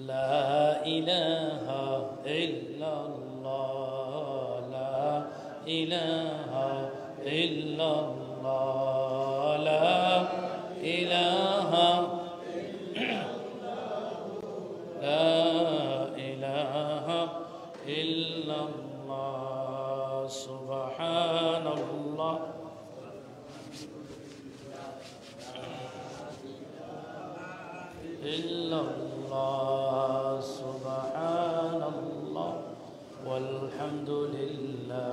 লা ইলাহা ইল্লাল্লাহ লা ইলাহা ইল্লাল্লাহ লা ইলাহা লা ইলাহা ইল্লাল্লাহ সুবহানাল্লাহ ইল্লাল্লাহ সুবহানাল্লাহ ওয়ালহামদুলিল্লাহ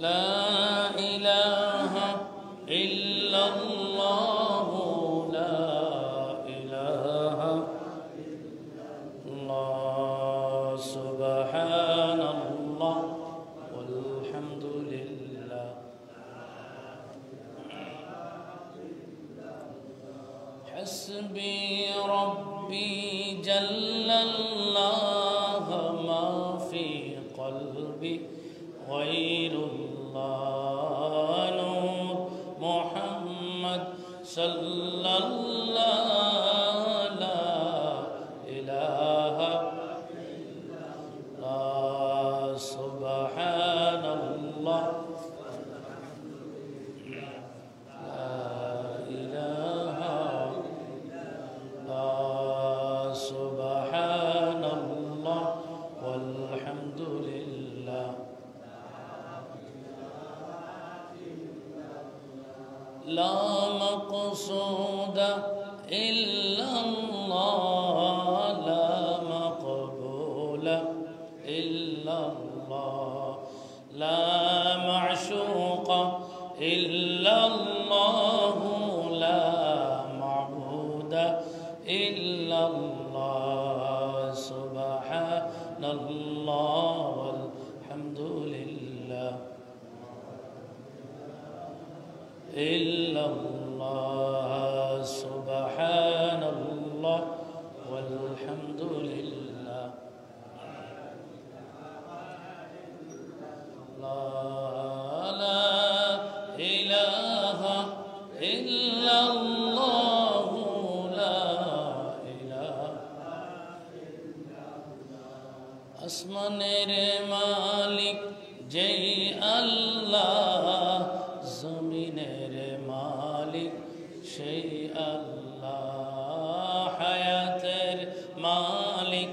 লা ইলাহা ইল্লাল্লাহ লা ইলাহা ইল্লাল্লাহ সুবহানাল্লাহ ওয়ালহামদুলিল্লাহ হাসবি রব্বি জাল্লাল্লাহ মা ফি কলবি গায়রুল্লাহ নূর মুহাম্মদ সাল্লাল্লাহু লা ইলাহা ইল্লাল্লাহ সুবহানাল্লাহ لا مقصود إلا الله لا مقبول إلا الله لا معشوق إلا الله لا معبود إلا الله سبحان الله والحمد لله إلا الله سبحان الله والحمد لله لا إله إلا الله لا إله আসমানের মালিক যেই আল্লাহ জমিনের মালিক সেই আল্লাহ হায়াতের মালিক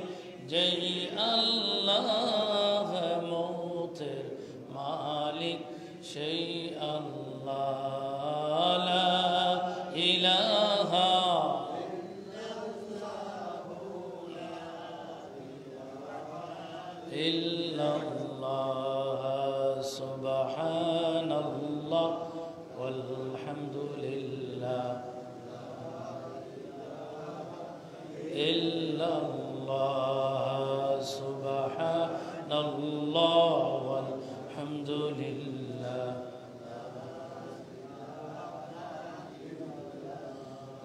যেই আল্লাহ মৌতের মালিক সেই আল্লাহ লা ইলাহা ইল্লাল্লাহ সুবহানাল্লাহ والحمد لله إلا الله سبحان الله والحمد لله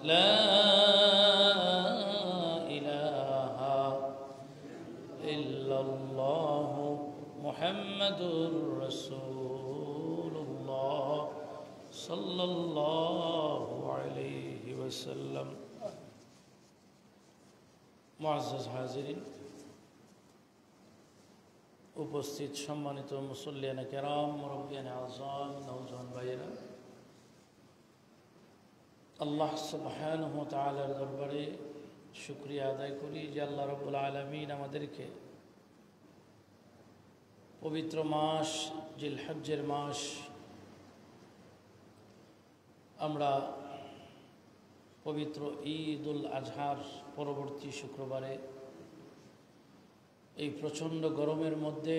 لا إله إلا الله محمد رسول الله সাল্লাল্লাহু আলাইহি ওয়াসাল্লাম। মুআজ্জাজ হাজিরিন, উপস্থিত সম্মানিত মুসল্লিয়ানে কেরাম, মুরব্বিয়ানে আযম, নওজওয়ান ভাইয়েরা, আল্লাহ সুবহানাহু ওয়া তাআলার দরবারে শুকরিয়া আদায় করি যে আল্লাহ রাব্বুল আলামিন আমাদেরকে পবিত্র মাস জিলহজ্জের মাস আমরা পবিত্র ঈদুল আজহার পরবর্তী শুক্রবারে এই প্রচণ্ড গরমের মধ্যে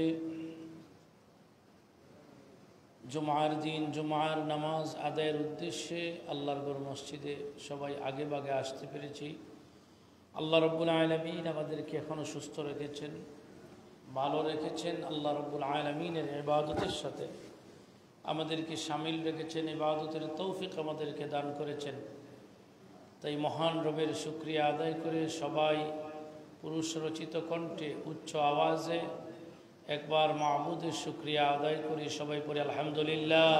জুমার দিন জুমার নামাজ আদায়ের উদ্দেশ্যে আল্লাহর ঘর মসজিদে সবাই আগে বাগে আসতে পেরেছি। আল্লাহ রাব্বুল আলামিন আমাদেরকে এখনও সুস্থ রেখেছেন, ভালো রেখেছেন। আল্লাহ রাব্বুল আলামিনের ইবাদতের সাথে আমাদেরকে শামিল রেখেছেন, ইবাদতের তৌফিক আমাদেরকে দান করেছেন। তাই মহান রবের শুকরিয়া আদায় করে সবাই পুরুষ রচিত কণ্ঠে উচ্চ আওয়াজে একবার মাবুদের শুকরিয়া আদায় করি। সবাই পড়ি আলহামদুলিল্লাহ।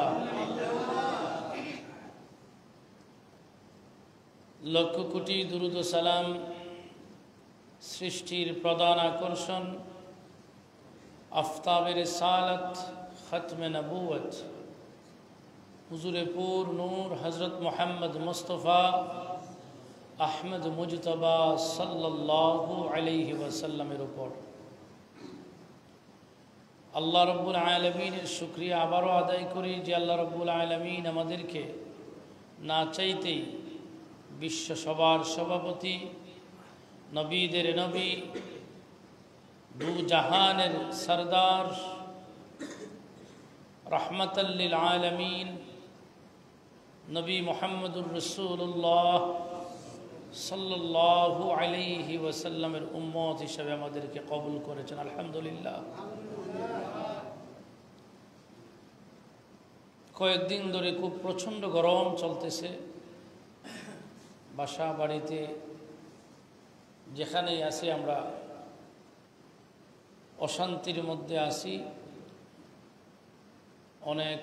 লক্ষ কোটি দুরুদ ও সালাম সৃষ্টির প্রধান আকর্ষণ আফতাবের রিসালাত খতমে নবুয়ত হুজুরে পুর নূর হযরত মুহাম্মদ মুস্তাফা আহমদ মুজতবা সাল্লাল্লাহু আলাইহি ওয়াসাল্লামের উপর আল্লাহ রাব্বুল আলামিনের শুকরিয়া আবারও আদায় করি যে আল্লাহ রাব্বুল আলামিন আমাদেরকে না চাইতেই বিশ্ব সবার সভাপতি নবীদের নবী দু জাহানের সরদার রহমতাল লিল আলামিন নবী মুহাম্মদুর রাসূলুল্লাহ সাল্লাল্লাহু আলাইহি ওয়াসাল্লামের উম্মত হিসেবে আমাদেরকে কবুল করেছেন আলহামদুলিল্লাহ। কয়েকদিন ধরে খুব প্রচণ্ড গরম চলতেছে, বাসা বাড়িতে যেখানেই আছি আমরা অশান্তির মধ্যে আছি। অনেক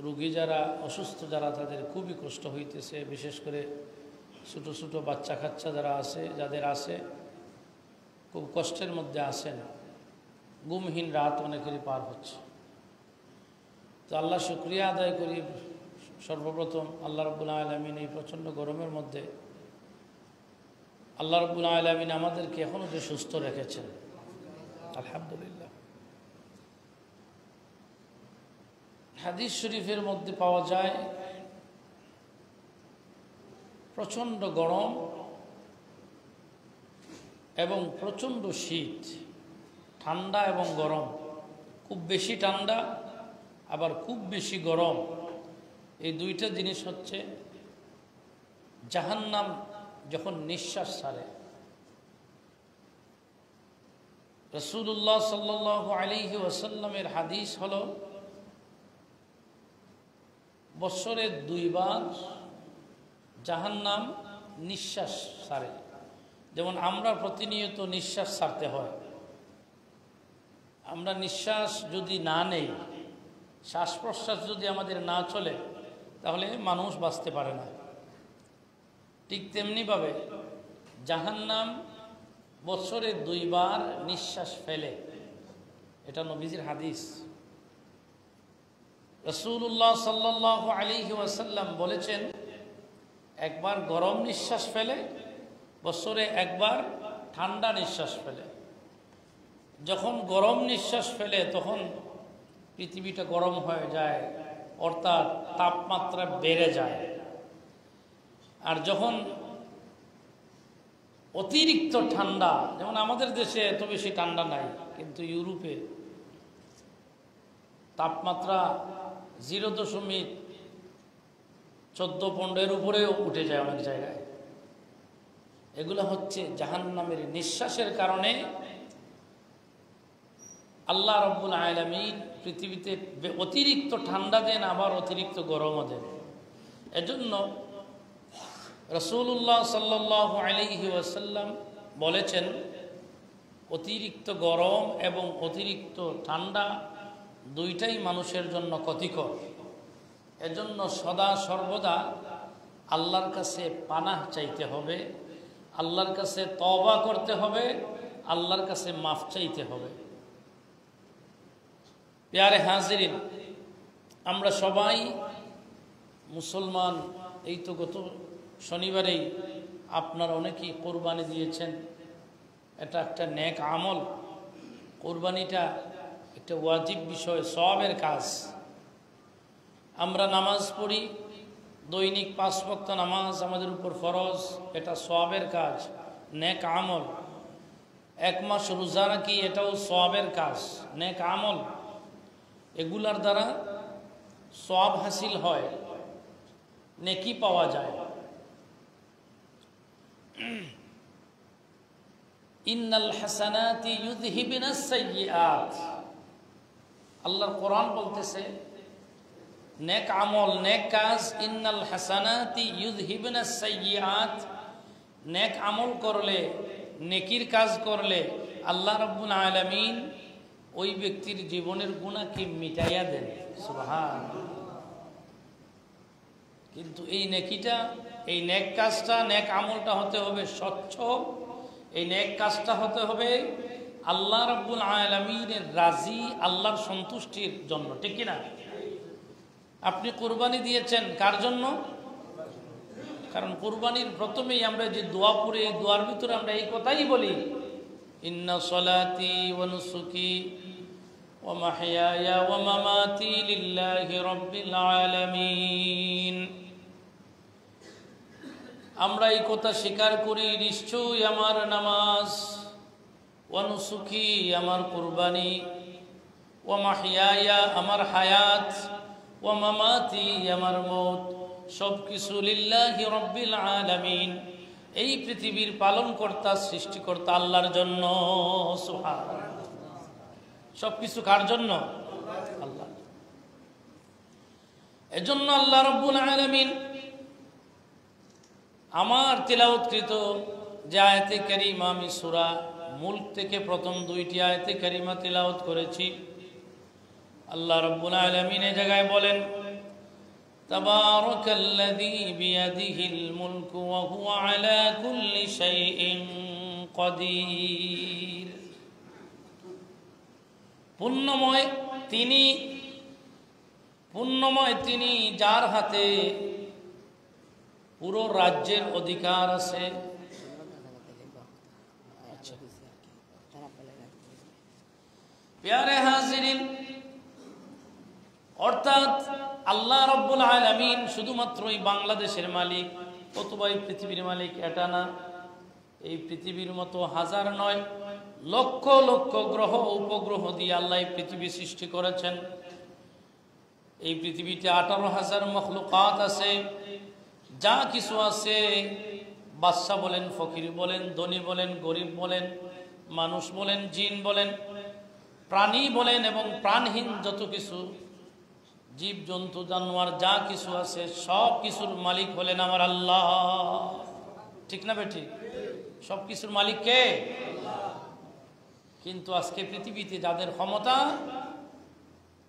রোগী যারা অসুস্থ যারা তাদের খুবই কষ্ট হইতেছে, বিশেষ করে ছোটো ছোটো বাচ্চা কাচ্চা যারা আছে যাদের আছে খুব কষ্টের মধ্যে আছেন, ঘুমহীন রাত অনেকেরই পার হচ্ছে। তো আল্লাহ শুকরিয়া আদায় করি সর্বপ্রথম আল্লাহ রাব্বুল আলামিন এই প্রচণ্ড গরমের মধ্যে আল্লাহ রাব্বুল আলামিন আমাদেরকে এখনও যে সুস্থ রেখেছেন আলহামদুলিল্লাহ। হাদিস শরীফের মধ্যে পাওয়া যায় প্রচণ্ড গরম এবং প্রচণ্ড শীত, ঠান্ডা এবং গরম, খুব বেশি ঠান্ডা আবার খুব বেশি গরম, এই দুইটা জিনিস হচ্ছে জাহান্নাম যখন নিঃশ্বাস ছাড়ে। রাসূলুল্লাহ সাল্লাল্লাহু আলাইহি ওয়াসাল্লামের হাদিস হলো বছরে 2 বার জাহান্নাম নিঃশ্বাস ছাড়ে। যেমন আমরা প্রতিনিয়ত নিঃশ্বাস ছাড়তে হয়, আমরা নিঃশ্বাস যদি না নেই, শ্বাস প্রশ্বাস যদি আমাদের না চলে তাহলে মানুষ বাঁচতে পারে না। ঠিক তেমনিভাবে জাহান্নাম বছরে 2 বার নিঃশ্বাস ফেলে, এটা নবীজির হাদিস। রাসূলুল্লাহ সাল্লাল্লাহু আলাইহি ওয়াসাল্লাম বলেছেন একবার গরম নিঃশ্বাস ফেলে, বছরে একবার ঠান্ডা নিঃশ্বাস ফেলে। যখন গরম নিঃশ্বাস ফেলে তখন পৃথিবীটা গরম হয়ে যায়, অর্থাৎ তাপমাত্রা বেড়ে যায়। আর যখন অতিরিক্ত ঠান্ডা, যেমন আমাদের দেশে এত বেশি ঠান্ডা নাই, কিন্তু ইউরোপে তাপমাত্রা 0.14-15 উপরেও উঠে যায় অনেক জায়গায়। এগুলো হচ্ছে জাহান্নামের নিঃশ্বাসের কারণে আল্লাহ রাব্বুল আলামিন পৃথিবীতে অতিরিক্ত ঠান্ডা দেন আবার অতিরিক্ত গরমও দেন। এজন্য রাসূলুল্লাহ সাল্লাল্লাহু আলাইহি ওয়াসাল্লাম বলেছেন অতিরিক্ত গরম এবং অতিরিক্ত ঠান্ডা দুইটাই মানুষের জন্য ক্ষতিকর। এজন্য সদা সর্বদা আল্লাহর কাছে পানাহ চাইতে হবে, আল্লাহর কাছে তওবা করতে হবে, আল্লাহর কাছে মাফ চাইতে হবে। প্যারে হাজিরিন, আমরা সবাই মুসলমান। এই তো গত শনিবারেই আপনারা অনেকেই কোরবানি দিয়েছেন, এটা একটা নেক আমল। কোরবানিটা একটা ওয়াজিব বিষয়, সওয়াবের কাজ। আমরা নামাজ পড়ি, দৈনিক 5 ওয়াক্ত নামাজ আমাদের উপর ফরজ, এটা সওয়াবের কাজ, নেক আমল। 1 মাস রোজা রাখি, এটাও সওয়াবের কাজ, নেক আমল। এগুলার দ্বারা সওয়াব হাসিল হয়, নেকি পাওয়া যায়। ইন্নাল হাসানাতি ইউযহিবুনাস সাইয়্যাত, আল্লাহর কোরআন বলতেছে নেক আমল, নেক কাজ, ইন্নাল হাসানাতি ইউযহিবুনাস সাইয়্যাত, নেক আমল করলে, নেকির কাজ করলে আল্লাহ রাব্বুল আলামিন ওই ব্যক্তির জীবনের গুনাহকে মিটাইয়া দেন। সুবহানাল্লাহ। কিন্তু এই নেকিটা এই নেক কাজটা, নেক আমলটা হতে হবে স্বচ্ছ। এই নেক কাজটা হতে হবে আল্লাহ রাব্বুল আলামিনের রাজি, আল্লাহর সন্তুষ্টির জন্য, ঠিক কি না? আপনি কুরবানি দিয়েছেন কার জন্য? কারণ কুরবানির প্রথমেই আমরা যে দোয়া পড়ি, এই দোয়ার ভিতরে আমরা এই কথাই বলি, ইন্না সলাতি ওয়া নুসুকি ওয়া মাহইয়ায়া ওয়া মামাতি লিল্লাহি রাব্বিল আলামিন। আমরা এই কথা স্বীকার করি, নিশ্চয়ই আমার নামাজ, ওয়া নুসুকি আমার কুরবানি, ওয়া মাহইয়ায়া আমার হায়াত, ওয়া মামাতি আমার মওত, সব কিছু লিল্লাহি রাব্বিল আলামিন, এই পৃথিবীর পালনকর্তা সৃষ্টিকর্তা আল্লাহর জন্য। সুবহানাল্লাহ। সব কিছু কার জন্য? আল্লাহ। এজন্য আল্লাহ রাব্বুল আলামিন আমার তিলাওয়াতকৃত যে আয়াতে কারিমা, আমি সূরা মুলক থেকে প্রথম 2টি আয়াতে কারিমা তিলাওয়াত করেছি, আল্লাহ রাব্বুল আলামিন এই জায়গায় বলেন, তাবারাকাল্লাযী বিয়াদিহিল মুলকু ওয়া হুয়া আলা কুল্লি শাইইন কাদির। পুণ্যময় তিনি যার হাতে পুরো রাজ্যের অধিকার আছে। প্যারে হাজিরিন, অর্থাৎ আল্লাহ রাব্বুল আলামিন শুধুমাত্র এই বাংলাদেশের মালিক অথবা এই পৃথিবীর মালিক এটা না। এই পৃথিবীর মতো হাজার নয়, লক্ষ লক্ষ গ্রহ উপগ্রহ দিয়ে আল্লাহ এই পৃথিবী সৃষ্টি করেছেন। এই পৃথিবীতে 18,000 মখলুকাত আছে। যা কিছু আছে, বাদশা বলেন, ফকির বলেন, ধনী বলেন, গরিব বলেন, মানুষ বলেন, জিন বলেন, প্রাণী বলেন এবং প্রাণহীন যত কিছু জীব জন্তু জানোয়ার যা কিছু আছে, সব কিছুর মালিক হলেন আমার আল্লাহ। ঠিক না বেটি? সব কিছুর মালিক কে? কিন্তু আজকে পৃথিবীতে যাদের ক্ষমতা,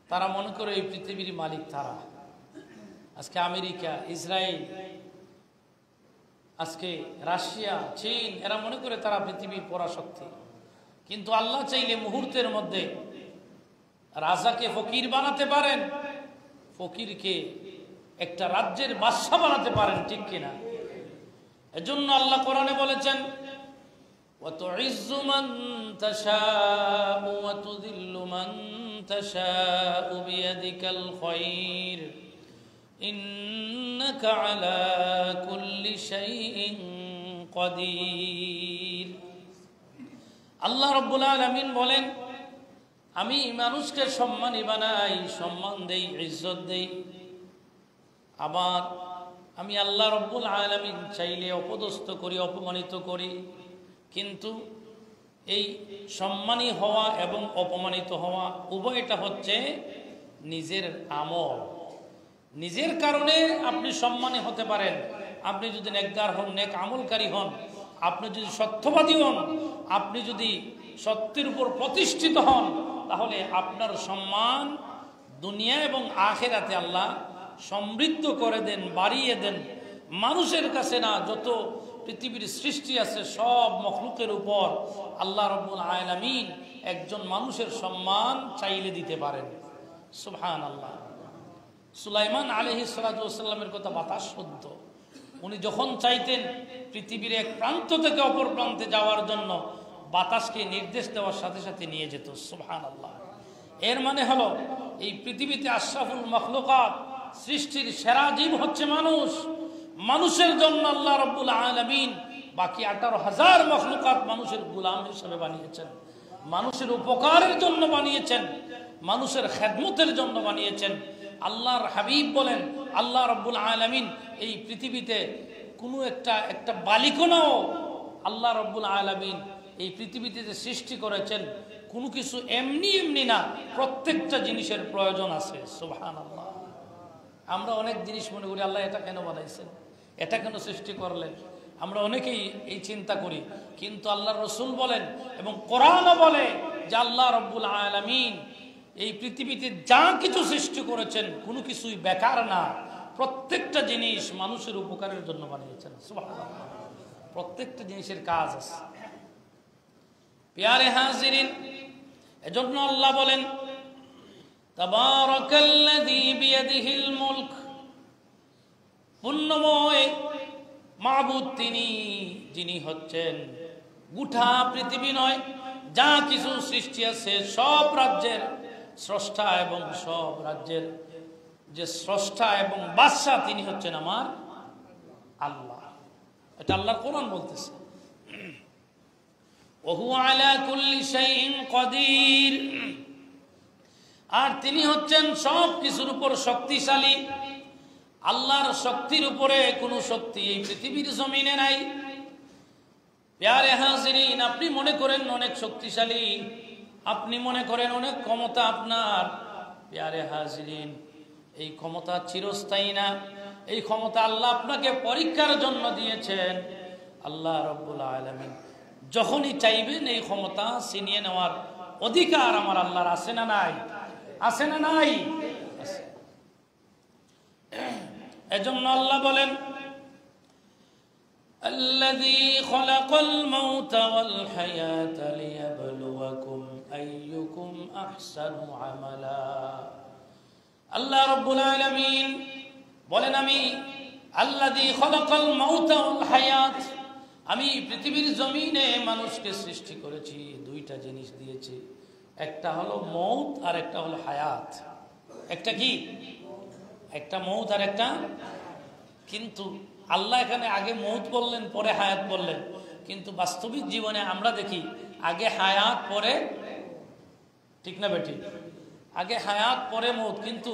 তারা মনে করে এই পৃথিবীর মালিক তারা। আজকে আমেরিকা, ইসরায়েল, আজকে রাশিয়া, চীন, এরা মনে করে তারা পৃথিবীর পরাশক্তি। কিন্তু আল্লাহ চাইলে মুহূর্তের মধ্যে রাজাকে ফকির বানাতে পারেন, ফকিরকে একটা রাজ্যের বাদশা বানাতে পারেন, ঠিক কিনা? এজন্য আল্লাহ কোরআনে বলেছেন, ওয়া তুইজ্জু মান তাশাউ ওয়া তুযিল্লু মান তাশাউ বিয়াদিকাল খায়র ইন্নাকা আলা কুল্লি শাইইন কাদির। আল্লাহ রাব্বুল আলামিন বলেন, আমি মানুষকে সম্মানী বানাই, সম্মান দেই, ইজ্জত দেই। আবার আমি আল্লাহ রাব্বুল আলামিন চাইলে অপদস্থ করি, অপমানিত করি। কিন্তু এই সম্মানী হওয়া এবং অপমানিত হওয়া উভয়টা হচ্ছে নিজের আমল। নিজের কারণে আপনি সম্মানী হতে পারেন। আপনি যদি নেককার হন, নেক আমলকারী হন, আপনি যদি সত্যবাদী হন, আপনি যদি সত্যের উপর প্রতিষ্ঠিত হন, তাহলে আপনার সম্মান দুনিয়া এবং আখিরাতে আল্লাহ সমৃদ্ধ করে দেন, বাড়িয়ে দেন। মানুষের কাছে না, যত পৃথিবীর সৃষ্টি আছে সব মখলুকের উপর আল্লাহ রাব্বুল আলামিন একজন মানুষের সম্মান চাইলে দিতে পারেন। সুবহানাল্লাহ। সুলাইমান আলাইহিস সালাতু ওয়াস সালামের কথা বাতাস শুদ্ধ। উনি যখন চাইতেন পৃথিবীর এক প্রান্ত থেকে অপর প্রান্তে যাওয়ার জন্য, বাতাসকে নির্দেশ দেওয়ার সাথে সাথে নিয়ে যেত। সুবহানাল্লাহ। এর মানে হলো এই পৃথিবীতে আশরাফুল মখলুকাত, সৃষ্টির সেরা জীব হচ্ছে মানুষ। মানুষের জন্য আল্লাহ রাব্বুল আলামিন বাকি 18,000 মখলুকাত মানুষের গোলাম হিসেবে বানিয়েছেন, মানুষের উপকারের জন্য বানিয়েছেন, মানুষের খেদমতের জন্য বানিয়েছেন। আল্লাহর হাবিব বলেন, আল্লাহ রাব্বুল আলামিন এই পৃথিবীতে কোনো একটা বালিকণাও আল্লাহ রাব্বুল আলামিন এই পৃথিবীতে যে সৃষ্টি করেছেন, কোনো কিছু এমনি এমনি না, প্রত্যেকটা জিনিসের প্রয়োজন আছে। সুবহানাল্লাহ। আমরা অনেক জিনিস মনে করি আল্লাহ এটা কেন বানাইছেন, এটা কেন সৃষ্টি করলেন, আমরা অনেকেই এই চিন্তা করি। কিন্তু আল্লাহর রাসূল বলেন এবং কোরআনও বলে যে আল্লাহ রাব্বুল আলামিন এই পৃথিবীতে যা কিছু সৃষ্টি করেছেন কোনো কিছুই বেকার না, প্রত্যেকটা জিনিস মানুষের উপকারের জন্য বানিয়েছেন। সুবহানাল্লাহ, প্রত্যেকটা জিনিসের কাজ আছে। প্যারে হাজিরিন, এজন্য আল্লাহ বলেন তাবারাকাল্লাযী বিয়াদিহিল মুলক, পুণ্যময় মাবুদ তিনি, যিনি হচ্ছেন গোটা পৃথিবী নয়, যা কিছু সৃষ্টি আছে সব রাজ্যের স্রষ্টা এবং সব রাজ্যের যে স্রষ্টা এবং বাদশা তিনি হচ্ছেন আমার আল্লাহ। এটা আল্লাহর কোরআন বলতেছে। ওহুয়া আলা কুল্লি শাইইন কাদির, আর তিনি হচ্ছেন সব কিছুর উপর শক্তিশালী। আল্লাহর শক্তির উপরে কোনো শক্তি এই পৃথিবীর জমিনে নাই। প্যারে হাজিরিন, আপনি মনে করেন অনেক শক্তিশালী, আপনি মনে করেন অনেক ক্ষমতা আপনার। প্যারে হাজিরিন, এই ক্ষমতা চিরস্থায়ী না। এই ক্ষমতা আল্লাহ আপনাকে পরীক্ষার জন্য দিয়েছেন। আল্লাহ রাব্বুল আলামিন যখনই চাইবেন এই ক্ষমতা ছিনিয়ে নেওয়ার অধিকার আমার আল্লাহর আছে না নাই? আছে না নাই? আছে। এজন্য আল্লাহ বলেন الذي خلق الموت والحياة ليبلوكم أيكم أحسن عملا। আল্লাহ রাব্বুল আলামিন বলেন আমি আল্লাযী খালাকাল মাউতা ওয়াল হায়াত, আমি পৃথিবীর জমিনে মানুষকে সৃষ্টি করেছি, দুইটা জিনিস দিয়েছি, একটা হলো মৌত আর একটা হলো হায়াত। একটা কি? একটা মৌত আর একটা, কিন্তু আল্লাহ এখানে আগে মৌত বললেন পরে হায়াত বললেন, কিন্তু বাস্তবিক জীবনে আমরা দেখি আগে হায়াত পরে, ঠিক না বেটি? আগে হায়াত পরে মৌত, কিন্তু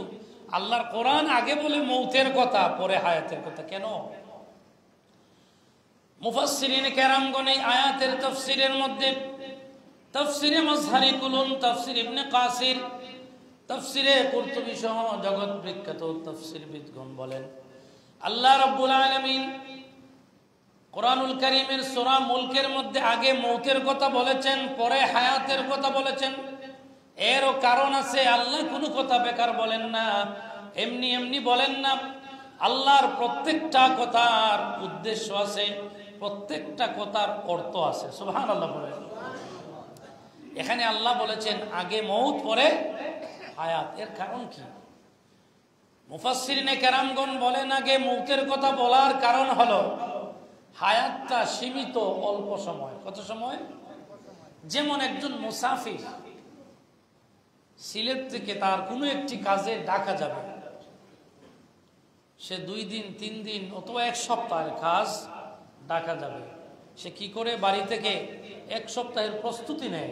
আল্লাহর কোরআন আগে বলে মৌতের কথা পরে হায়াতের কথা। কেন? মুফাসসিরিন কেরামগণ এই আয়াতের তাফসীরের মধ্যে তাফসীরে মাজহারি কুলুন, তাফসীর ইবনে কাসির, তাফসীরে কুরতুবী সহ জগৎ বিখ্যাত তাফসীরবিদগণ বলেন আল্লাহ রাব্বুল আলামিন কোরআনুল কারীমের সূরা মুলকের মধ্যে আগে মৌতের কথা বলেছেন, পরে হায়াতের কথা বলেছেন। এরও কারণ আছে। আল্লাহ কোনো কথা বেকার বলেন না, এমনি এমনি বলেন না। আল্লাহর প্রত্যেকটা কথার উদ্দেশ্য আছে, প্রত্যেকটা কথার অর্থ আছে। সুবহানাল্লাহ বলেন। এখানে আল্লাহ বলেছেন আগে মৌত পরে হায়াত, এর কারণ কি? মুফাসসিরিনে কেরামগণ বলেন আগে মৌতের কথা বলার কারণ হলো হায়াতটা সীমিত, অল্প সময়। কত সময়? যেমন একজন মুসাফির সিলেট থেকে তার কোনো একটি কাজে ডাকা যাবে, সে 2 দিন 3 দিন অথবা 1 সপ্তাহের কাজ ডাকা যাবে। সে কি করে? বাড়ি থেকে 1 সপ্তাহের প্রস্তুতি নেয়,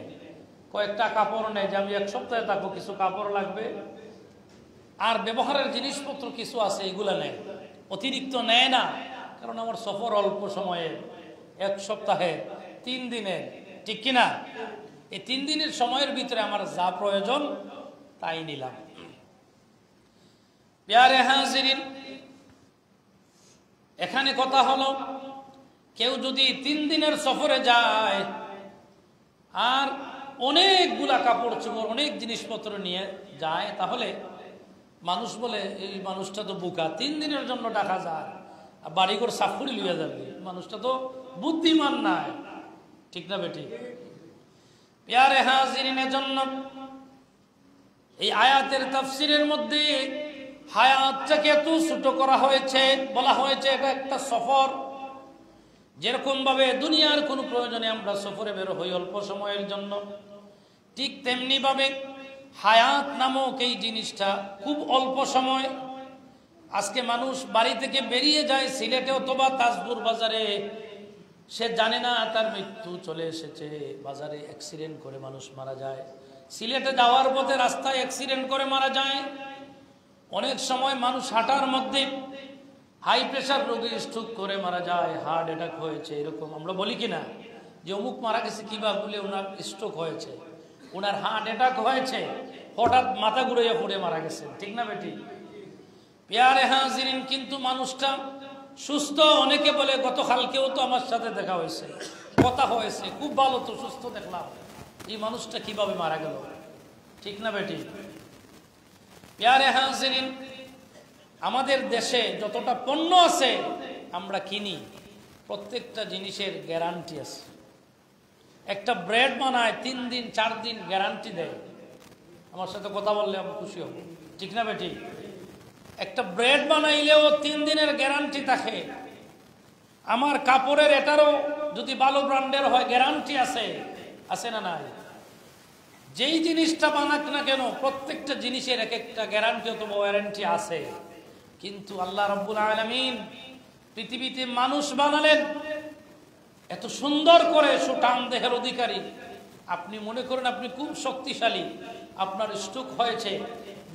কয়েকটা কাপড় নেয় যে আমি 1 সপ্তাহে থাকবো, কিছু কাপড় লাগবে, আর ব্যবহারের জিনিসপত্র কিছু আছে এগুলা নেয়, অতিরিক্ত নেয় না। কারণ আমার সফর অল্প সময়ে, 1 সপ্তাহে 3 দিনের, ঠিক কিনা? এই 3 দিনের সময়ের ভিতরে আমার যা প্রয়োজন তাই নিলাম। প্যারে হাজিরিন, এখানে কথা হলো কেউ যদি 3 দিনের সফরে যায় আর অনেকগুলা কাপড় চোপড় অনেক জিনিসপত্র নিয়ে যায়, তাহলে মানুষ বলে এই মানুষটা তো বোকা, 3 দিনের জন্য ডাকা যায় আর বাড়িঘর সাফ করে লিয়ে যাবে, মানুষটা তো বুদ্ধিমান নাই, ঠিক না বেটি? প্যারে হাজিরিনের জন্য এই আয়াতের তাফসীরের মধ্যে হায়াতটাকে এত ছোট করা হয়েছে, বলা হয়েছে এটা একটা সফর। যেরকম ভাবে দুনিয়ার কোনো প্রয়োজনে আমরা সফরে বের হই অল্প সময়ের জন্য, ঠিক তেমনি ভাবে হায়াত নামক এই জিনিসটা খুব অল্প সময়। আজকে মানুষ বাড়ি থেকে বেরিয়ে যায় সিলেটে অথবা তাজপুর বাজারে, সে জানে না তার মৃত্যু চলে এসেছে। বাজারে অ্যাক্সিডেন্ট করে মানুষ মারা যায়, সিলেটে যাওয়ার পথে রাস্তায় অ্যাক্সিডেন্ট করে মারা যায়। অনেক সময় মানুষ হাঁটার মধ্যে হাই প্রেশার রোগী স্ট্রোক করে মারা যায়, হার্ট অ্যাটাক হয়েছে, এরকম আমরা বলি কিনা যে অমুক মারা গেছে, কিবা বলে ওনার স্ট্রোক হয়েছে, ওনার হার্ট অ্যাটাক হয়েছে, হঠাৎ মাথা ঘুরে পড়ে মারা গেছে, ঠিক না বেটি? প্যারে হাজিরিন, কিন্তু মানুষটা সুস্থ। অনেকে বলে গতকালকেও তো আমার সাথে দেখা হয়েছে, কথা হয়েছে, খুব ভালো তো, সুস্থ দেখলাম, এই মানুষটা কিভাবে মারা গেল, ঠিক না বেটি? প্যারে হাজিরিন, আমাদের দেশে যতটা পণ্য আছে আমরা কিনি, প্রত্যেকটা জিনিসের গ্যারান্টি আছে। একটা ব্রেড বানায় 3 দিন 4 দিন গ্যারান্টি দেয়। আমার সাথে কথা বললে আমি খুশি হব, ঠিক না বেটি? একটা ব্রেড বানাইলেও 3 দিনের গ্যারান্টি থাকে। আমার কাপড়ের এটারও যদি ভালো ব্র্যান্ডের হয় গ্যারান্টি আছে, আছে না নাই? যেই জিনিসটা বানাক না কেন প্রত্যেকটা জিনিসের এক একটা গ্যারান্টি অথবা ওয়ারেন্টি আছে। কিন্তু আল্লাহ রাব্বুল আলামিন পৃথিবীতে মানুষ বানালেন এত সুন্দর করে, সুঠাম দেহের অধিকারী। আপনি মনে করেন আপনি খুব শক্তিশালী, আপনার স্ট্রোক হয়েছে,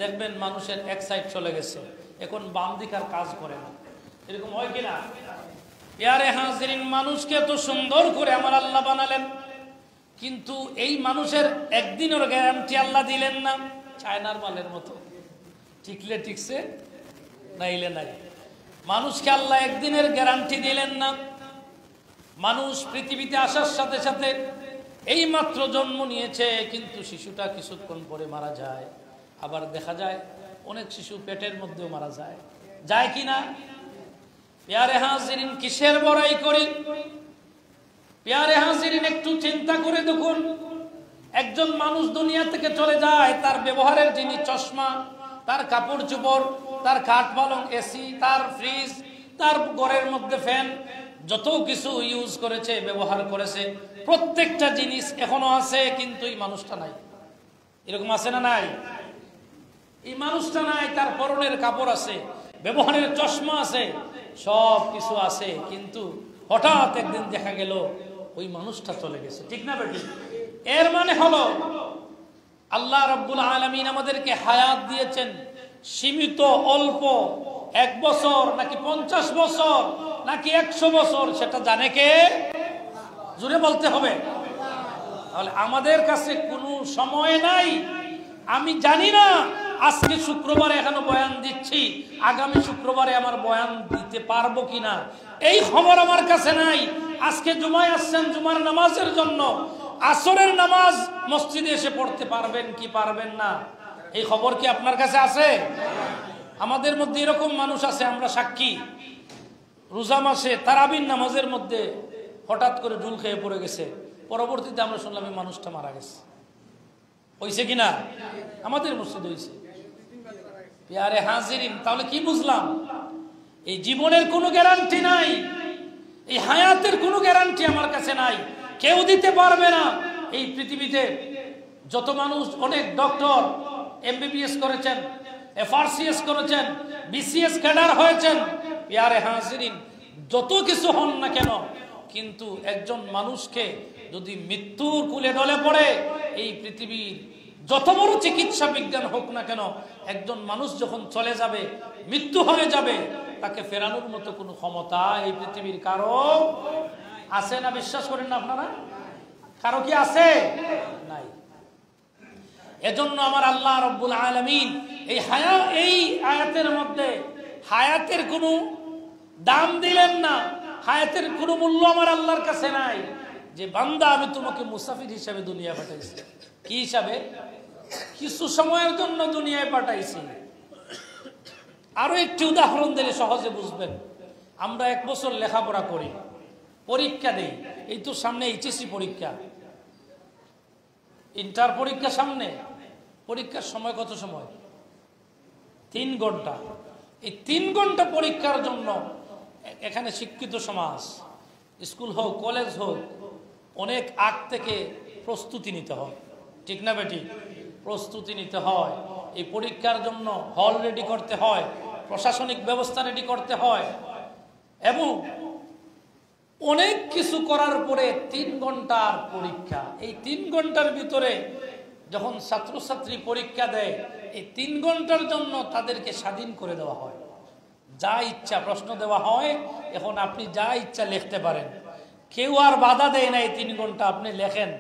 দেখবেন মানুষের এক সাইড চলে গেছে, এখন বাম দিকার কাজ করে না। এরকম হয় কিনা? প্যারে হাজিরিন, মানুষকে এত সুন্দর করে আমার আল্লাহ বানালেন, কিন্তু এই মানুষের একদিনের গ্যারান্টি আল্লাহ দিলেন না। চায়নার মালের মতো, টিকলে টিকছে, নাইলে নাই। মানুষকে আল্লাহ একদিনের গ্যারান্টি দিলেন না। মানুষ পৃথিবীতে আসার সাথে সাথে এই মাত্র জন্ম নিয়েছে, কিন্তু শিশুটা কিছুক্ষণ পরে মারা যায়। আবার দেখা যায় অনেক শিশু পেটের মধ্যেও মারা যায়, যায় কিনা? প্যারে হাজিরিন, কিসের বড়াই করি? প্যারে হাজিরিন, একটু চিন্তা করে দেখুন, একজন মানুষ দুনিয়া থেকে চলে যায়, তার ব্যবহারের জিনিস চশমা, তার কাপড় চোপড়, তার খাট পালং, এসি, তার ফ্রিজ, তার ঘরের মধ্যে ফ্যান, যত কিছু ইউজ করেছে, ব্যবহার করেছে, প্রত্যেকটা জিনিস এখনো আছে, কিন্তু এই মানুষটা নাই। এরকম আছে না নাই? এই মানুষটা নাই, তার পরনের কাপড় আছে, ব্যবহারের চশমা আছে, সব কিছু আছে, কিন্তু হঠাৎ একদিন দেখা গেল ওই মানুষটা চলে গেছে, ঠিক না বেটি? এর মানে হলো আল্লাহ রাব্বুল আলামিন আমাদেরকে হায়াত দিয়েছেন সীমিত, অল্প, 1 বছর নাকি 50 বছর নাকি 100 বছর, সেটা জানে কে? জোরে বলতে হবে। তাহলে আমাদের কাছে কোনো সময় নাই। আমি জানি না আজকে শুক্রবারে এখনো বয়ান দিচ্ছি, আগামী শুক্রবারে আমার বয়ান দিতে পারবো কিনা এই খবর আমার কাছে নাই। আজকে জুমায় আসছেন জুমার নামাজের জন্য, আসরের নামাজ মসজিদে এসে পড়তে পারবেন কি পারবেন না এই খবর কি আপনার কাছে আছে? আমাদের মধ্যে এরকম মানুষ আছে, আমরা সাক্ষী। রোজা মাসে তারাবির নামাজের মধ্যে হঠাৎ করে ঢুল খেয়ে পড়ে গেছে, পরবর্তীতে আমরা শুনলাম এই মানুষটা মারা গেছে। হয়েছে কিনা? আমাদের মসজিদে হয়েছে। প্যারে হাজিরিন, তাহলে কি বুঝলাম? এই জীবনের কোনো গ্যারান্টি নাই, এই হায়াতের কোনো গ্যারান্টি আমার কাছে নাই, কেউ দিতে পারবে না। এই পৃথিবীতে যত মানুষ, অনেক ডক্টর MBBS করেছেন, FRCS করেছেন, BCS ক্যাডার হয়েছেন, প্যারে হাজিরিন, যত কিছু হন না কেন, কিন্তু একজন মানুষকে যদি মৃত্যুর কুলে ঢলে পড়ে, এই পৃথিবীর যত বড় চিকিৎসা বিজ্ঞান হোক না কেন, একজন মানুষ যখন চলে যাবে, মৃত্যু হয়ে যাবে, তাকে ফেরানোর মতো কোনো ক্ষমতা এই পৃথিবীর কারো আছে না? বিশ্বাস করেন না আপনারা? কারো কি আছে? নাই। এজন্য আমার আল্লাহ রাব্বুল আলামিন এই আয়াতের মধ্যে হায়াতের কোনো দাম দিলেন না, হায়াতের কোনো মূল্য আমার আল্লাহর কাছে নাই। যে বান্দা, আমি তোমাকে মুসাফির হিসাবে দুনিয়া পাঠাইছি। কি হিসাবে? কিছু সময়ের জন্য দুনিয়ায় পাঠাইছি। আরো একটি উদাহরণ দিলে সহজে বুঝবেন। আমরা 1 বছর লেখাপড়া করি, পরীক্ষা দেই, এই তো সামনে HSC পরীক্ষা, ইন্টার পরীক্ষা সামনে। পরীক্ষার সময় কত সময়? 3 ঘন্টা। এই 3 ঘন্টা পরীক্ষার জন্য এখানে শিক্ষিত সমাজ, স্কুল হোক কলেজ হোক, অনেক আগ থেকে প্রস্তুতি নিতে হয়, ঠিক না বেটি? প্রস্তুতি নিতে হয়। এই পরীক্ষার জন্য হল রেডি করতে হয়, প্রশাসনিক ব্যবস্থা রেডি করতে হয়, এবং অনেক কিছু করার পরে 3 ঘন্টার পরীক্ষা। এই 3 ঘন্টার ভিতরে যখন ছাত্রছাত্রী পরীক্ষা দেয়, এই 3 ঘন্টার জন্য তাদেরকে স্বাধীন করে দেওয়া হয়। যা ইচ্ছা প্রশ্ন দেওয়া হয়, এখন আপনি যা ইচ্ছা লিখতে পারেন, কেউ আর বাধা দেয় না। এই 3 ঘন্টা আপনি লেখেন।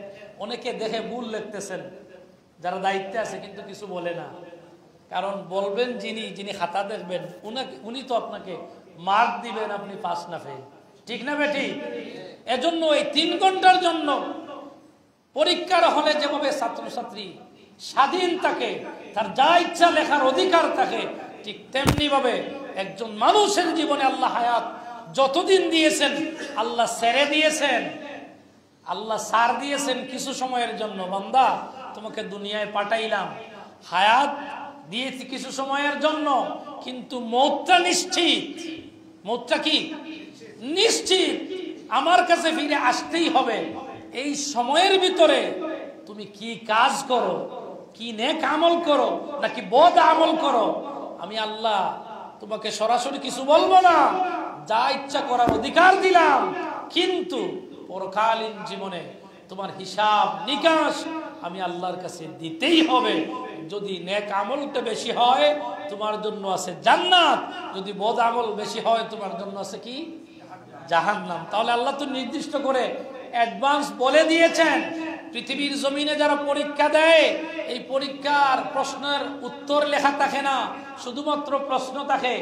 অনেকে দেখে ভুল লিখতেছেন, যারা দায়িত্বে আছে, কিন্তু কিছু বলে না, কারণ বলবেন যিনি খাতা দেখবেন উনি তো আপনাকে মার্ক দিবেন, আপনি পাস না ফেল, ঠিক না বেটি? এজন্য এই 3 ঘন্টার জন্য পরীক্ষার হলে যেভাবে ছাত্রছাত্রী স্বাধীন থাকে, তার যা ইচ্ছা লেখার অধিকার থাকে, ঠিক তেমনি ভাবে একজন মানুষের জীবনে আল্লাহ হায়াত যতদিন দিয়েছেন আল্লাহ ছেড়ে দিয়েছেন, আল্লাহ সার দিয়েছেন কিছু সময়ের জন্য। বান্দা তোমাকে দুনিয়ায় পাঠাইলাম, হায়াত দিয়েছি কিছু সময়ের জন্য, কিন্তু মৌতটা নিশ্চিত। মৌতটা কি নিশ্চিত, আমার কাছে ফিরে আসতেই হবে। এই সময়ের ভিতরে তুমি কি কাজ করো, কি নেক আমল করো নাকি বদ আমল করো, আমি আল্লাহ তোমাকে সরাসরি কিছু বলবো না, যা ইচ্ছা করার অধিকার দিলাম। কিন্তু পরকালীন জীবনে তোমার হিসাব নিকাশ আমি আল্লাহর কাছে দিতেই হবে। যদি নেক আমলটা বেশি হয় তোমার জন্য আছে জান্নাত, যদি বদ আমল বেশি হয় তোমার জন্য আছে কি জাহান্নাম। তাহলে আল্লাহ তো নির্দিষ্ট করে অ্যাডভান্স বলে দিয়েছেন। পৃথিবীর জমিনে যারা পরীক্ষা দেয়, এই পরীক্ষার প্রশ্নের উত্তর লেখা থাকে না, শুধুমাত্র প্রশ্ন থাকে।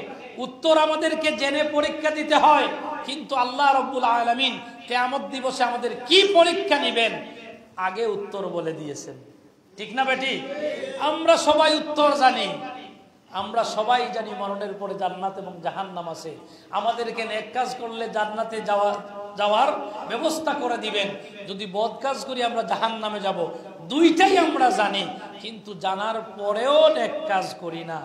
উত্তর আমাদেরকে জেনে পরীক্ষা দিতে হয়, কিন্তু আল্লাহ রাব্বুল আলামিন কিয়ামত দিবসে আমাদের কি পরীক্ষা নেবেন আগে উত্তর বলে দিয়েছেন। ঠিক না বেটি? আমরা সবাই উত্তর জানি, আমরা সবাই জানি মরণের পরে জান্নাত এবং জাহান্নাম আছে। আমাদেরকে নেক কাজ করলে জান্নাতে যাওয়ার ব্যবস্থা করে দিবেন, যদি বদ কাজ করি আমরা জাহান্নামে যাব। দুইটাই আমরা জানি, কিন্তু জানার পরেও নেক কাজ করি না।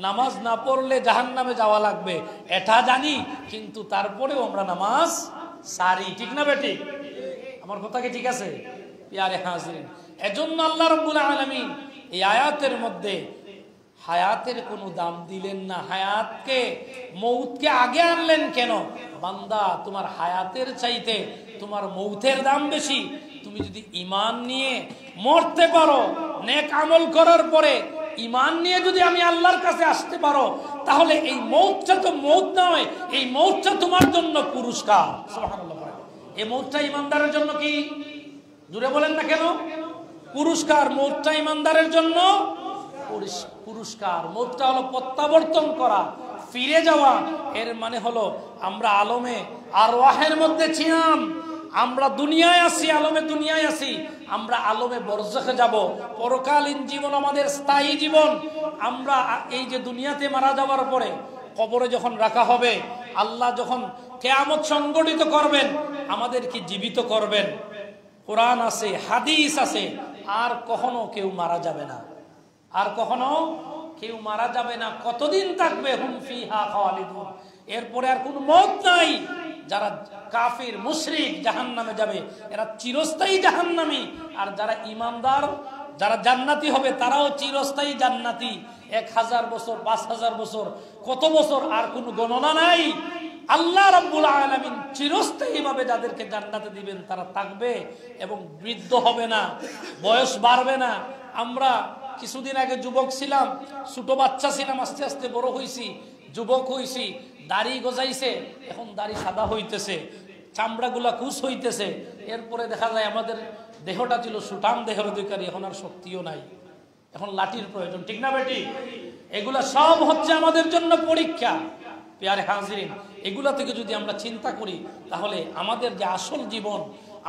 নামাজ না পড়লে জাহান্নামে যাওয়া লাগবে এটা জানি, কিন্তু তারপরেও আমরা নামাজ সারি। ঠিক না বেটি? আমার কথা কি ঠিক আছে? প্রিয় হাজিরিন, এজন্য আল্লাহ রাব্বুল আলামিন এই আয়াতের মধ্যে হায়াতের কোনো দাম দিলেন না। হায়াতকে, মৌতকে আগে আনলেন কেন? বান্দা, তোমার হায়াতের চাইতে তোমার মৌতের দাম বেশি। তুমি যদি ঈমান নিয়ে মরতে পারো, নেক আমল করার পরে ঈমান নিয়ে যদি আমি আল্লাহর কাছে আসতে পারো, তাহলে এই মৌতটা তো মৌত নয়, এই মৌতটা তোমার জন্য পুরস্কার। সুবহানাল্লাহ। এই মৌতটা ঈমানদারের জন্য কি? জুড়ে বলেন না কেন? পুরস্কার। মৌতটা ঈমানদারের জন্য পুরস্কার। মৌতটা হলো প্রত্যাবর্তন করা, ফিরে যাওয়া। এর মানে হলো আমরা আলমে আরওয়াহের মধ্যে ছিলাম, আমরা দুনিয়ায় আছি, আলমে দুনিয়ায় আছি, আমরা আলমে বরজখে যাব। পরকালীন জীবন আমাদের স্থায়ী জীবন। আমরা এই যে দুনিয়াতে মারা যাওয়ার পরে কবরে যখন রাখা হবে, আল্লাহ যখন কিয়ামত সংগঠিত করবেন, আমাদেরকে জীবিত করবেন। কোরআন আছে, হাদিস আছে, আর কখনো কেউ মারা যাবে না, আর কখনো কেউ মারা যাবে না। কতদিন থাকবে? হুম ফিহা খালিদুন। এরপরে আর কোনো মওত নাই। যারা কাফির মুশরিক জাহান্নামে যাবে, এরা চিরস্থায়ী জাহান্নামী। আর যারা ঈমানদার, যারা জান্নাতি হবে, তারাও চিরস্থায়ী জান্নাতি। 1000 বছর, 5000 বছর, কত বছর আর কোনো গণনা নাই। আল্লাহ রাব্বুল আলামিন চিরস্থায়ীভাবে যাদেরকে জান্নাতে দিবেন তারা থাকবে এবং বৃদ্ধ হবে না, বয়স বাড়বে না। আমরা কিছুদিন আগে যুবক ছিলাম, ছোট বাচ্চা ছিলাম, আস্তে আস্তে বড় হইছি, যুবক হইছি, দাড়ি গজাইছে, এখন দাড়ি সাদা হইতেছে, চামড়াগুলা কুচ হইতেছে। এরপরে দেখা যায় আমাদের দেহটা ছিল সুঠাম দেহের অধিকারী, এখন আর শক্তিও নাই, এখন লাঠির প্রয়োজন। ঠিক না বেটি? এগুলা সব হচ্ছে আমাদের জন্য পরীক্ষা। প্রিয় হাজিরিন, এগুলা থেকে যদি আমরা চিন্তা করি, তাহলে আমাদের যে আসল জীবন,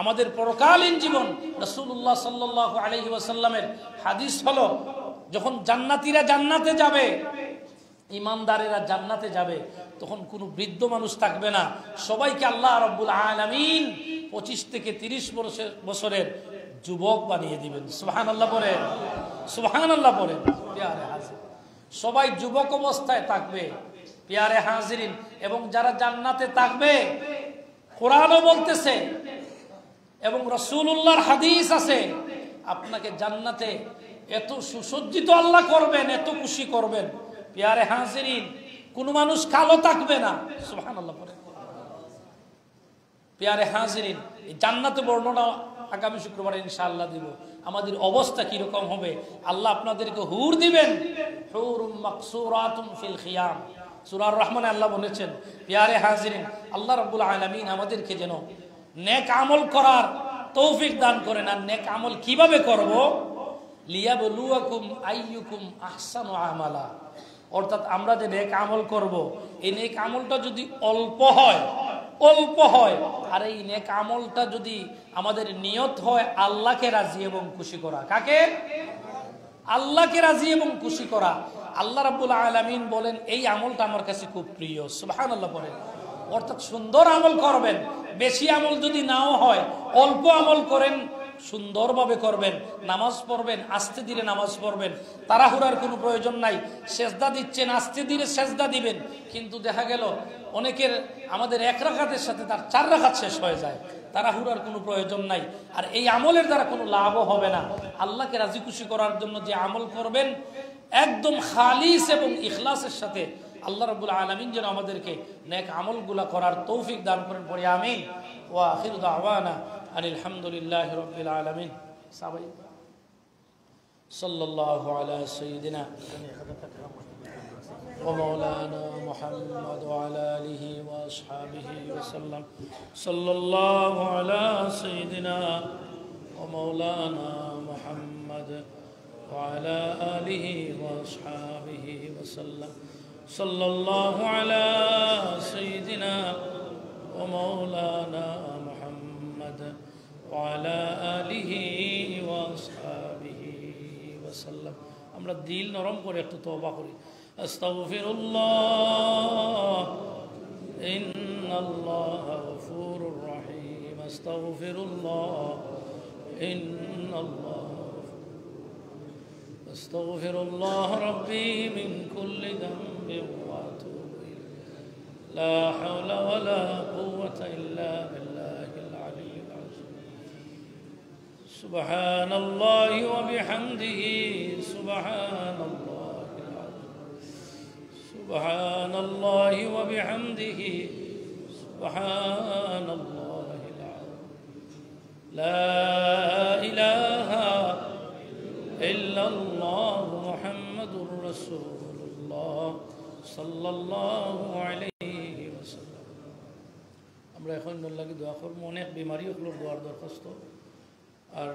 আমাদের পরকালীন জীবন, রাসূলুল্লাহ সাল্লাল্লাহু আলাইহি ওয়াসাল্লামের হাদিস হলো, যখন জান্নাতীরা জান্নাতে যাবে, ঈমানদারেরা জান্নাতে যাবে, তখন কোনো বৃদ্ধ মানুষ থাকবে না। সবাইকে আল্লাহ রাব্বুল আলামিন 25 থেকে 30 বছরের যুবক বানিয়ে দিবেন। সুবহানাল্লাহ পড়েন, সুবহানাল্লাহ পড়েন। প্রিয় হাজির, সবাই যুবক অবস্থায় থাকবে। প্রিয় হাজিরিন, এবং যারা জান্নাতে থাকবে, কোরআনও বলতেছে এবং রাসূলুল্লাহর হাদিস আছে, আপনাকে জান্নাতে এত সুসজ্জিত আল্লাহ করবেন, এত খুশি করবেন। প্রিয় হাজিরিন, কোন মানুষ কালো থাকবে না। সুবহানাল্লাহ পড়েন। প্রিয় হাজিরিন, এই জান্নাতে বর্ণনা আগামী শুক্রবার ইনশাআল্লাহ দিব। আমাদের অবস্থা কি রকম হবে, আল্লাহ আপনাদেরকে হুর দিবেন। হুরুম মাকসুরাতুম ফিল খিয়াম, সূরা আর রহমানে আল্লাহ বলেছেন। প্রিয় হাজিরিন, আল্লাহ রাব্বুল আলামিন আমাদেরকে যেন নেক আমল করার তৌফিক দান করেন। আর নেক আমল কিভাবে করব? লিয়াবলুয়াকুম আইয়ুকুম আহসানু আমালা। অর্থাৎ আমরা যে নেক আমল করব, এই নেক আমলটা যদি অল্প হয়, আর এই নেক আমলটা যদি আমাদের নিয়ত হয় আল্লাহকে রাজি এবং খুশি করা। কাকে? আল্লাহকে রাজি এবং খুশি করা। আল্লাহ রাব্বুল আলামিন বলেন এই আমলটা আমার কাছে খুব প্রিয়। সুবহানাল্লাহ বলেন। অর্থাৎ সুন্দর আমল করবেন, বেশি আমল যদি নাও হয় অল্প আমল করেন, সুন্দরভাবে করবেন, নামাজ পড়বেন, আস্তে ধীরে নামাজ পড়বেন, তাড়াহুড়ার কোনো প্রয়োজন নাই। সেজদা দিচ্ছেন, আস্তে ধীরে সেজদা দিবেন। কিন্তু দেখা গেল অনেকের আমাদের এক রাকাতের সাথে তার 4 রাকাত শেষ হয়ে যায়। তাড়াহুড়ার কোনো প্রয়োজন নাই। আর এই আমলের দ্বারা কোনো লাভও হবে না। আল্লাহকে রাজি খুশি করার জন্য যে আমল করবেন একদম খালিস এবং ইখলাসের সাথে, আল্লাহ রাব্বুল আলামিন যেন আমাদেরকে নেক আমলগুলা করার তৌফিক দান করেন, পড়ি আমিন। ওয়া আখিরু দাওয়ানা আনিল হামদুলিল্লাহি রাব্বিল আলামিন। সাহাবাই সাল্লাল্লাহু আলা সাইয়্যিদিনা ওয়া মাওলানা মুহাম্মদ ওয়া আলা আলিহি ওয়া আসহাবিহি ওয়া সাল্লাম। সাল্লাল্লাহু আলা সাইয়্যিদিনা ওয়া মাওলানা মুহাম্মদ ওয়া আলা আলিহি ওয়া আসহাবিহি ওয়া সাল্লাম। সাল্লাল্লাহু আলা সাইয়্যিদিনা ওয়া মাওলানা মুহাম্মদ ওয়া আলা আলিহি ওয়া আসহাবিহি ওয়া সাল্লাম। আমরা দিল নরম করে একটু তওবা করি। আস্তাগফিরুল্লাহ ইন্নাল্লাহা গফুরুর রহিম। আস্তাগফিরুল্লাহ ইন্নাল্লাহা আস্তাগফিরুল্লাহ রাব্বি মিন কুল্লি যামবিন ওয়া আতুবু ইলাইহি। লা হাওলা ওয়া লা কুওয়াতা ইল্লা বিল্লাহিল আলিয়্যিল আযীম। সুবহানাল্লাহি ওয়া বিহামদিহি সুবহানাল্লাহিল আযীম। সুবহানাল্লাহি ওয়া বিহামদিহি সুবহানাল্লাহিল আযীম। লা ইলাহা ইল্লাল্লাহু মুহাম্মাদুর রাসূলুল্লাহ সাল্লাল্লাহু আলাইহি ওয়াসাল্লাম। আমরা এখন আল্লাহকে দোয়া করব। অনেক বিমারি হলোর দোয়ার দরখাস্ত। আর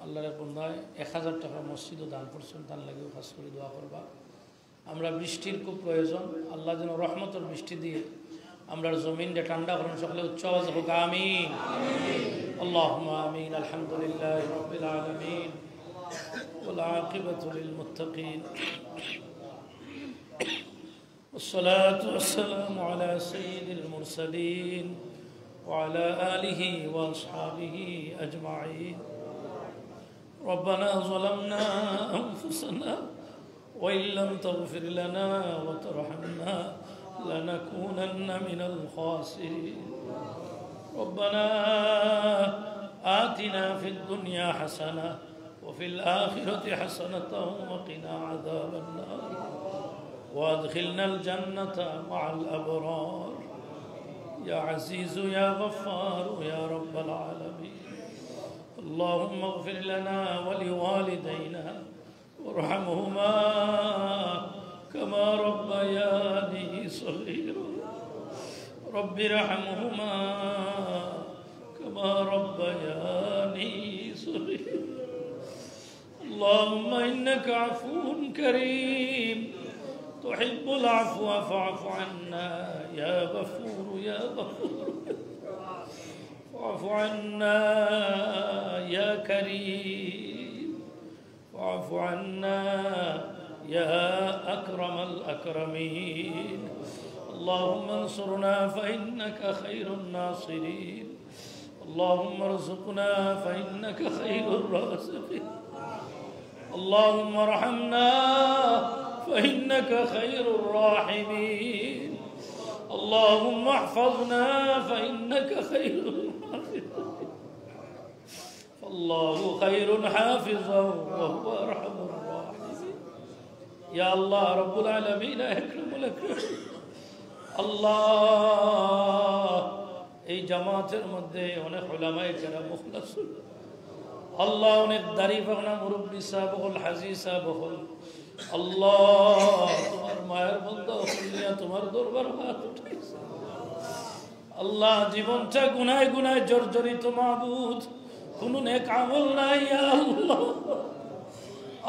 আল্লাহর বন্দায় 1000 টাকা মসজিদও দান করছেন, তার লাগেও খাস করে দোয়া করবা। আমরা বৃষ্টির খুব প্রয়োজন। আল্লাহ যেন রহমতের বৃষ্টি দিয়ে আমরা জমিনটা ঠান্ডা করেন। সকলে উচ্চ আওয়াজে হোক আমিন। আল্লাহুম্মা আমিন। আলহামদুলিল্লাহি রাব্বিল আলামিন والعاقبة للمتقين والصلاة والسلام على سيد المرسلين وعلى آله وأصحابه أجمعين. ربنا ظلمنا أنفسنا وإن لم تغفر لنا وترحمنا لنكونن من الخاسرين. ربنا آتنا في الدنيا حسنة وفي الآخرة حسنة وقنا عذاب النار وادخلنا الجنة مع الأبرار يا عزيز يا غفار يا رب العالمين. اللهم اغفر لنا ولوالدينا وارحمهما كما ربياني صغيرا. رب ارحمهما كما ربياني صغيرا. اللهم إنك عفو كريم تحب العفو فاعف عنا يا غفور يا غفور. فاعف عنا يا كريم واعف عنا يا أكرم الأكرمين. اللهم انصرنا فإنك خير الناصرين. اللهم ارزقنا فإنك خير الرازقين. اللهم ارحمنا فإنك خير الراحمين. اللهم احفظنا فإنك خير الحافظين. فالله خير حافظا وهو أرحم الراحمين. يا الله رب العالمين أكرم الأكرمين. الله এই জামাতের মধ্যে অনেক উলামায়ে কেরাম মুখলাস, আল্লাহ অনেক দাড়ি পাখনা মুরব্বী সাহেব হল, হাজি সাহেব হল, আল্লাহ তোমার মায়ের বন্ধা হলিয়া তোমার দরবার হাত উঠাইছে। আল্লাহ জীবনটা গুনায় গুনায় জর্জরিত মাবুদ, কোনো নেক আমল নাই। আল্লাহ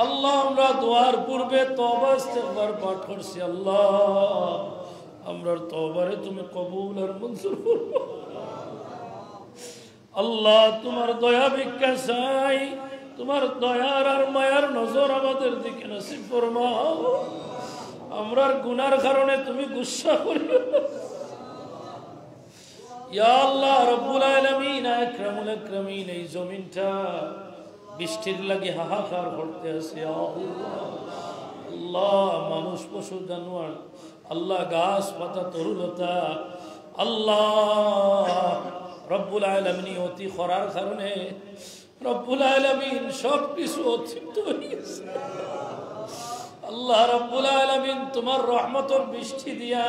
আল্লাহ আমরা দোয়ার পূর্বে তওবা ইস্তিগফার পাঠ করছি। আল্লাহ আমরার তওবারে তুমি কবুল আর মঞ্জুর করো। আল্লাহ তোমার দয়া ভিক্ষা চাই, তোমার দয়ার আর মায়ার নজর আমাদের দিকে নসিব ফরমাও। আমরার গুনার কারণে তুমি গুসা করিও না। ইয়া আল্লাহ রব্বুল আলামিন আকরামুল আকরামিন, এই জমিনটা বৃষ্টির লাগি হাহাকার করতে আছে। আল্লাহ মানুষ পশু জানোয়ার, আল্লাহ গাছ পাতা তরুলতা, আল্লাহ রব্বুল আলামিন অতি খরার কারণে রব্বুল আলামিন সব কিছু অতিরিক্ত হয়ে গেছে। আল্লাহ রব্বুল আলামিন তোমার রহমতের বৃষ্টি দিয়া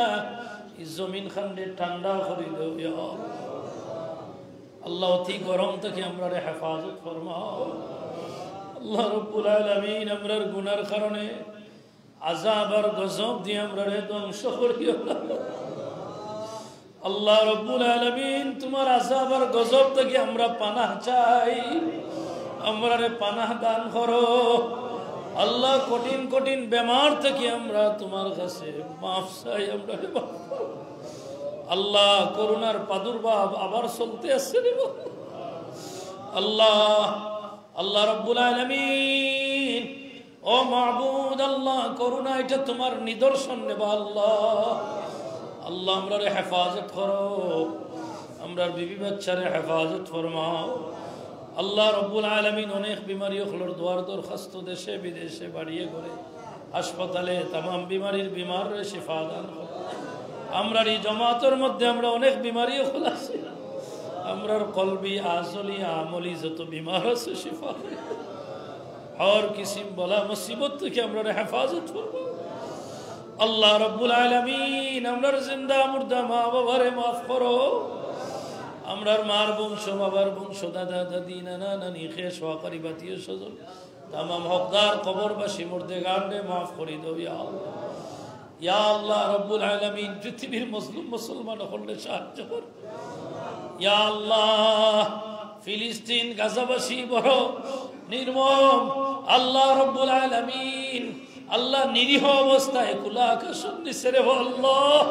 এই জমিন খান্ডে ঠান্ডা করে দাও ইয়া আল্লাহ। অতি গরম থেকে আমরা হেফাজত ফরমাও আল্লাহ রব্বুল আলামিন। আমরার গুনার কারণে আযাব আর গজব দিয়ে আমরা ধ্বংস করিও না আল্লাহ রব্বুল আলামিন। তোমার আযাব আর গজব থেকে আমরা পানাহ চাই, আমরারে পানাহ দান করো আল্লাহ। কঠিন কঠিন বেমার থেকে আমরা তোমার কাছে মাফ চাই, আমরা আল্লাহ। করোনার প্রাদুর্ভাব আবার চলতে আছে রে আল্লাহ। আল্লাহ রব্বুল আলামিন ও মাবুদ আল্লাহ, করোনা এটা তোমার নিদর্শন নেবা আল্লাহ। আল্লাহ আমরা হেফাজত করো, আমরা বিবি বাচ্চারে হেফাজত ফরমাও আল্লাহ রব্বুল আলামিন। অনেক বিমারি হলোর দোয়ার দরখাস্ত দেশে বিদেশে বাড়িয়ে করে হাসপাতালে তাম বিমারির বিমার শিফা দান করো। আমরার এই জমাতের মধ্যে আমরা অনেক বিমারিও খোলাছি, আমরার কলবি আজলি আমলি যত বিমার আছে শিফা আর কিসিম বলা মুসিবত থেকে আমরা হেফাজত করবো আল্লাহ রব্বুল আলামিন। আমরার জিন্দা মুর্দা মা বাবারে মাফ করো, আমরার মার বংশ বাবার বংশ দাদা দাদি নানা নানি খেয়ে সহকারী বাতীয় স্বজন তামাম হকদার কবরবাসী মুর্দে গান্ডে মাফ করি দাও ইয়া আল্লাহ। ইয়া আল্লাহ রব্বুল আলামিন, পৃথিবীর মুসলিম মুসলমান হলে সাহায্য কর ইয়া আল্লাহ। ফিলিস্তিন গাজাবাসী বড় নির্মম আল্লাহ রব্বুল আলামিন। আল্লাহ নিরীহ অবস্থায় খোলা আকাশ নিচে রে আল্লাহ।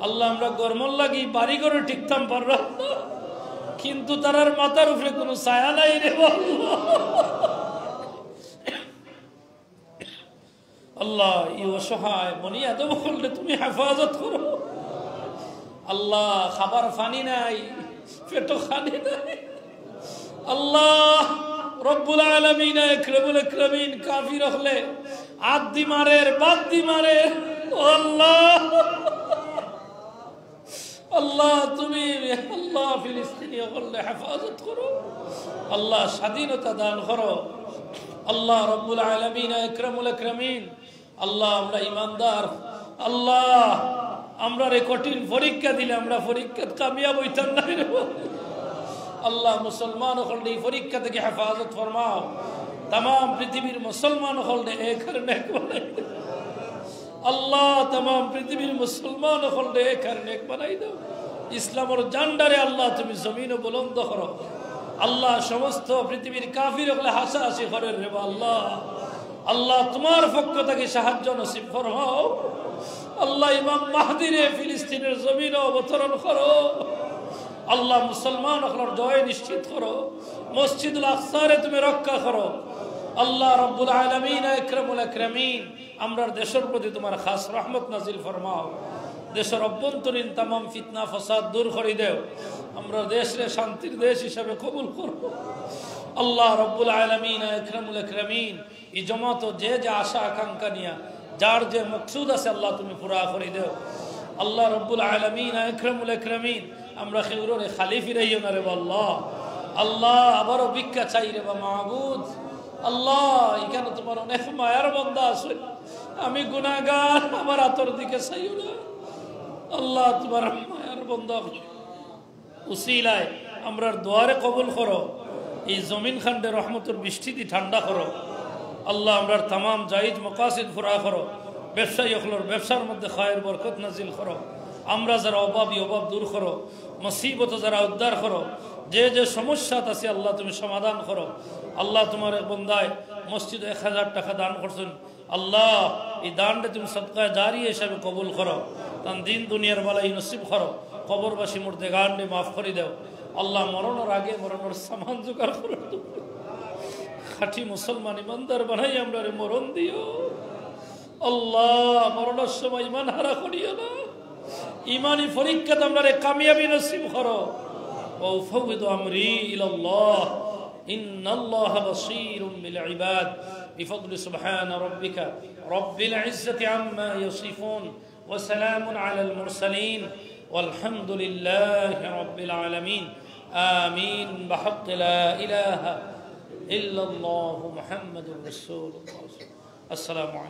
আল্লাহ আমরা গরমর লাগি বাড়ি করে ঠিকতাম পারলাম না, কিন্তু তারার মাথার উপরে কোনো ছায়া নাই রে আল্লাহ। এই অসহায় বনিয়াদম করলে তুমি হেফাজত করো আল্লাহ। খাবার পানি নাই, পেটো খানি নাই আল্লাহ রব্বুল আলামিন। আকরামুল আকরামিন কাফির হলে আদি মারের বাদি মারে আল্লাহ। আল্লাহ তুমি আল্লাহ ফিলিস্তিনি হলে হেফাজত করো আল্লাহ, স্বাধীনতা দান করো আল্লাহ রব্বুল আলামিন। আকরামুল আকরামিন আল্লাহ আমরা ইমানদার আল্লাহ। আমরা রে কঠিন পরীক্ষা দিলে আমরা পরীক্ষা কামিয়াব হইতাম না রে আল্লাহ। মুসলমান হলে এই পরীক্ষা থেকে হেফাজত ফরমাও, তাম পৃথিবীর মুসলমান হলে এক নেক বানাই আল্লাহ। তাম পৃথিবীর মুসলমান হলে এক নেক বানাই দাও। ইসলামের জান্ডারে আল্লাহ তুমি জমিন বুলন্দ করো আল্লাহ। সমস্ত পৃথিবীর কাফির হলে হাসাহাসি করে রে আল্লাহ। আল্লাহ তোমার পক্ষ থেকে সাহায্য নসিব ফরমাও আল্লাহ। ইমাম মাহদিরে ফিলিস্তিনের জমিন অবতরণ করো আল্লাহ। মুসলমান হলার জয় নিশ্চিত করো, মসজিদুল আকসারে তুমি রক্ষা করো আল্লাহ রব্বুল আলামিন। আকরামুল আকরামিন আমরার দেশের প্রতি তোমার খাস রহমত নাজিল ফরমাও। দেশের অভ্যন্তরীণ তাম ফিতনা ফসাদ দূর করে দেও। আমরা দেশে শান্তির দেশ হিসাবে কবুল করবো আল্লাহ রব্বুল আলামিন। আকরামুল আকরামিন এই জমাত যে যে আশা আকাঙ্ক্ষা নিয়া যার যে মকসুদ আছে আল্লাহ তুমি পুরা করে দেও আল্লাহ রব্বুল আলামিন। আকরামুল আকরামিন আমরা খেউরে খালি ফিরাইও না রে আল্লাহ। আল্লাহ আবারও ভিক্ষা চাই রে বা মাহবুদ আল্লাহ। এখানে তোমার অনেক মায়ার বন্দা আছে, আমি গুনাহগার, আমার আতর দিকে চাইও না আল্লাহ। তোমার মায়ার বন্দা উসিলায় আমরার দোয়ারে কবুল করো। এই জমিন খান্ডে রহমতের বৃষ্টি দিয়ে ঠান্ডা করো আল্লাহ। আমরার তাম জায়েজ মকাসিদ পুরা করো। ব্যবসায়ী হলোর ব্যবসার মধ্যে খায়ের বরকত নাজিল করো। আমরা যারা অভাবী অভাব দূর করো, মুসিবত যারা উদ্ধার করো, যে যে সমস্যা আছে আল্লাহ তুমি সমাধান করো আল্লাহ। তোমার এক বন্দায় মসজিদে 1000 টাকা দান করছেন আল্লাহ। এই দানটা তুমি সদকায়ে জারি হিসাবে কবুল করো, তান দিন দুনিয়ার বালাই নসিব করো। কবরবাসী মুর্দে গান্ডে মাফ করে দাও আল্লাহ। মরণের আগে মরণের সামান জোগাড় করো, খাঁটি মুসলমান ইমানদার বানাই আমরা রে মরণ দিও আল্লাহ মরণের সময় ইমান হারা করিও না, ইমানি পরীক্ষাতে আমরা কামিয়াবি নসিব করো। ও ফাওয়িদু আমরি ইলাল্লাহ ইন্নাল্লাহা বাসীরুম বিল ইবাদ বিফদলি সুবহানা রাব্বিকা রাব্বিল ইজ্জাতি আম্মা ইয়াসিফুন ওয়া সালামুন আলাল মুরসালিন ওয়ালহামদুলিল্লাহি রাব্বিল আলামিন আমিন বিহাক্কি লা ইলাহা ইল্লাল্লাহু মুহাম্মাদুর রাসূলুল্লাহ। আসসালামু আলাইকুম।